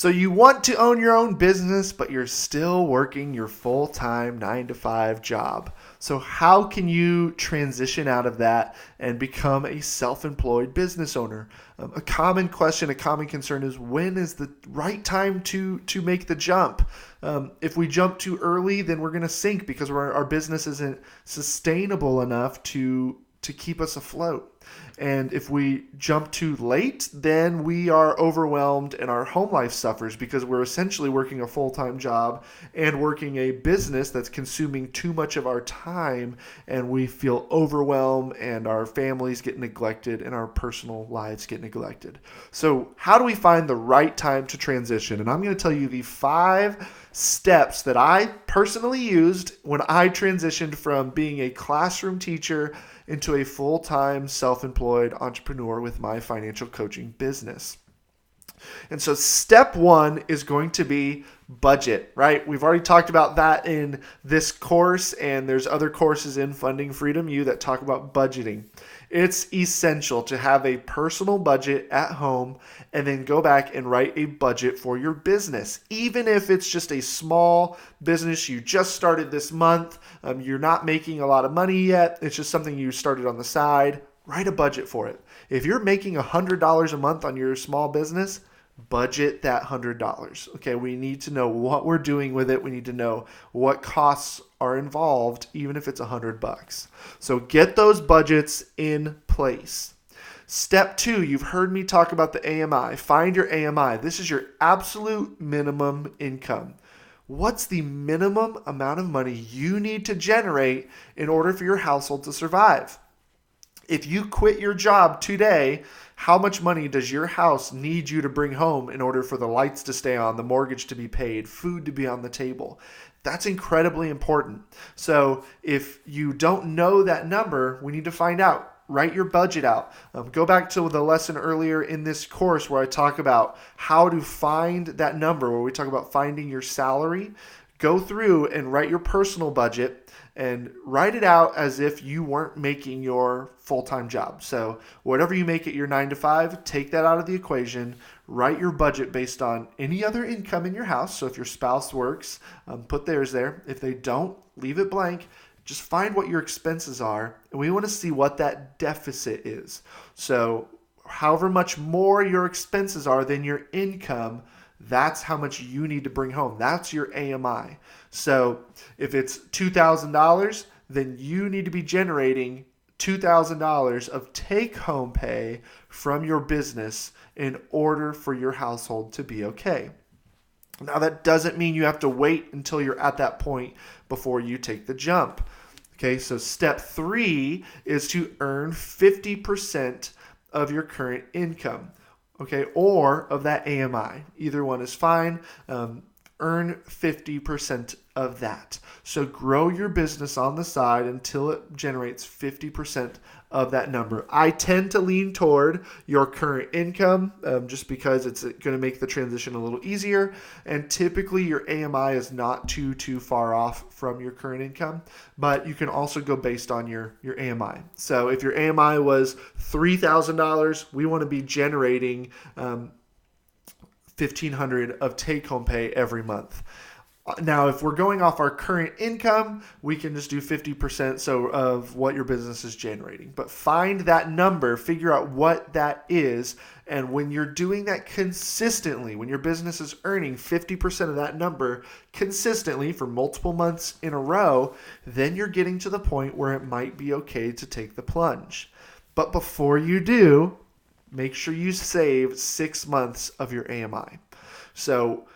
So you want to own your own business, but you're still working your full-time 9 to 5 job. So how can you transition out of that and become a self-employed business owner? A common question, a common concern is, when is the right time to make the jump? If we jump too early, then we're going to sink because our business isn't sustainable enough to keep us afloat. And if we jump too late, then we are overwhelmed and our home life suffers because we're essentially working a full-time job and working a business that's consuming too much of our time, and we feel overwhelmed and our families get neglected and our personal lives get neglected. So how do we find the right time to transition? And I'm going to tell you the 5 steps that I personally used when I transitioned from being a classroom teacher into a full-time self-employed entrepreneur with my financial coaching business. And so step 1 is going to be budget, right? We've already talked about that in this course, and there's other courses in Funding Freedom U that talk about budgeting. It's essential to have a personal budget at home and then go back and write a budget for your business. Even if it's just a small business you just started this month, you're not making a lot of money yet, it's just something you started on the side, write a budget for it. If you're making $100 a month on your small business, budget that $100. Okay, we need to know what we're doing with it. We need to know what costs are involved, even if it's $100. So get those budgets in place. Step 2, you've heard me talk about the AMI. Find your AMI. This is your absolute minimum income. What's the minimum amount of money you need to generate in order for your household to survive? If you quit your job today, how much money does your house need you to bring home in order for the lights to stay on, the mortgage to be paid, food to be on the table? That's incredibly important. So if you don't know that number, we need to find out. Write your budget out. Go back to the lesson earlier in this course where I talk about how to find that number, where we talk about finding your salary. Go through and write your personal budget and write it out as if you weren't making your full-time job. So whatever you make at your 9 to 5, take that out of the equation. Write your budget based on any other income in your house. So if your spouse works, put theirs there. If they don't, leave it blank. Just find what your expenses are, and we want to see what that deficit is. So however much more your expenses are than your income, that's how much you need to bring home. That's your AMI. So if it's $2,000, then you need to be generating $2,000 of take-home pay from your business in order for your household to be okay. Now, that doesn't mean you have to wait until you're at that point before you take the jump. Okay, so step 3 is to earn 50% of your current income. Okay, or of that AMI. Either one is fine. Earn 50% of that. So grow your business on the side until it generates 50% of that number. I tend to lean toward your current income just because it's going to make the transition a little easier. And typically your AMI is not too far off from your current income, but you can also go based on your AMI. So if your AMI was $3,000, we want to be generating $1,500 of take-home pay every month. Now, if we're going off our current income, we can just do 50% of what your business is generating. But find that number, figure out what that is, and when you're doing that consistently, when your business is earning 50% of that number consistently for multiple months in a row, then you're getting to the point where it might be okay to take the plunge. But before you do, make sure you save 6 months of your AMI. So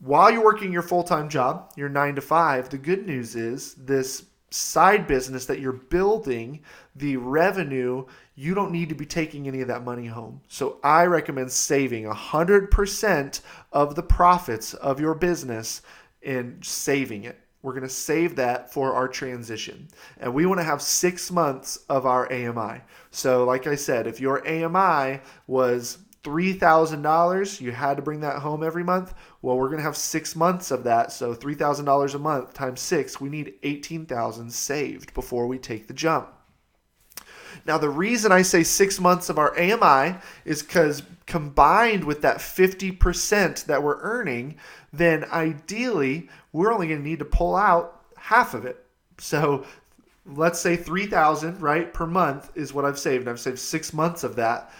while you're working your full-time job, your 9 to 5, the good news is this side business that you're building, the revenue, you don't need to be taking any of that money home. So I recommend saving 100% of the profits of your business and saving it. We're going to save that for our transition. And we want to have 6 months of our AMI. So like I said, if your AMI was $3,000, you had to bring that home every month. Well, we're going to have 6 months of that. So $3,000 a month times 6, we need $18,000 saved before we take the jump. Now, the reason I say 6 months of our AMI is because combined with that 50% that we're earning, then ideally we're only going to need to pull out half of it. So let's say 3,000, right, per month is what I've saved. I've saved 6 months of that.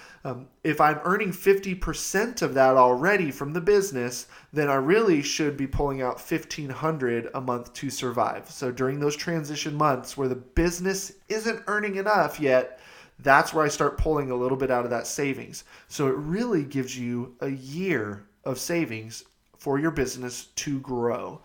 If I'm earning 50% of that already from the business, then I really should be pulling out $1,500 a month to survive. So during those transition months where the business isn't earning enough yet, that's where I start pulling a little bit out of that savings. So it really gives you a year of savings for your business to grow.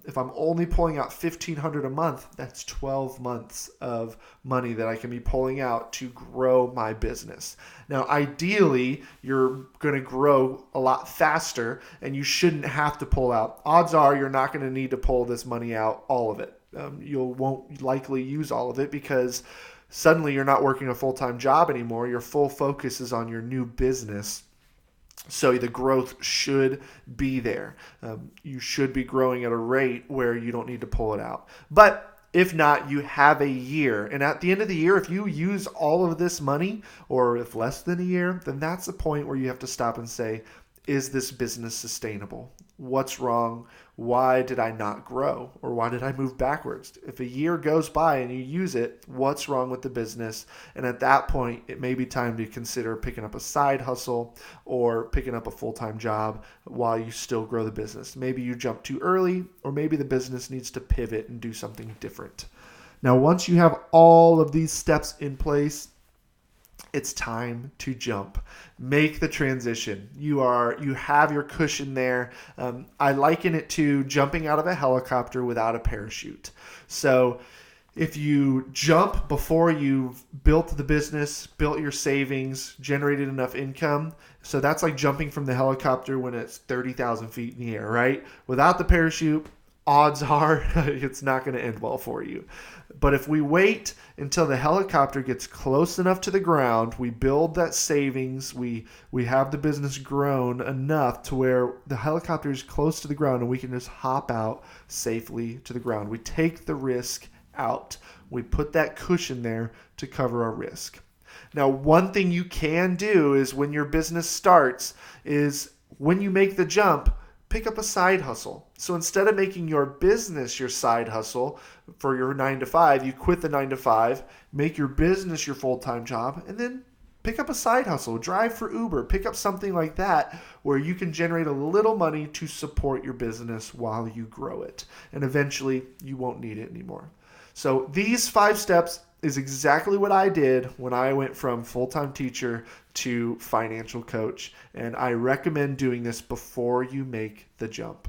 If I'm only pulling out $1,500 a month, that's 12 months of money that I can be pulling out to grow my business. Now, ideally, you're going to grow a lot faster and you shouldn't have to pull out. Odds are you're not going to need to pull this money out, all of it. You won't likely use all of it because suddenly you're not working a full-time job anymore. Your full focus is on your new business. So the growth should be there. You should be growing at a rate where you don't need to pull it out. But if not, you have a year. And at the end of the year, if you use all of this money, or if less than a year, then that's the point where you have to stop and say, is this business sustainable? What's wrong? Why did I not grow? Or why did I move backwards? If a year goes by and you use it, what's wrong with the business? And at that point, it may be time to consider picking up a side hustle or picking up a full-time job while you still grow the business. Maybe you jump too early, or maybe the business needs to pivot and do something different. Now, once you have all of these steps in place, it's time to jump. Make the transition. You have your cushion there. I liken it to jumping out of a helicopter without a parachute. So if you jump before you've built the business, built your savings, generated enough income, so that's like jumping from the helicopter when it's 30,000 feet in the air, right? Without the parachute, odds are it's not going to end well for you. But if we wait until the helicopter gets close enough to the ground, we build that savings, we have the business grown enough to where the helicopter is close to the ground and we can just hop out safely to the ground. We take the risk out. We put that cushion there to cover our risk. Now, one thing you can do is when your business starts is when you make the jump, pick up a side hustle. So instead of making your business your side hustle for your 9 to 5, you quit the 9 to 5, make your business your full-time job, and then pick up a side hustle. Drive for Uber. Pick up something like that where you can generate a little money to support your business while you grow it. And eventually, you won't need it anymore. So these 5 steps is exactly what I did when I went from full-time teacher to financial coach. And I recommend doing this before you make the jump.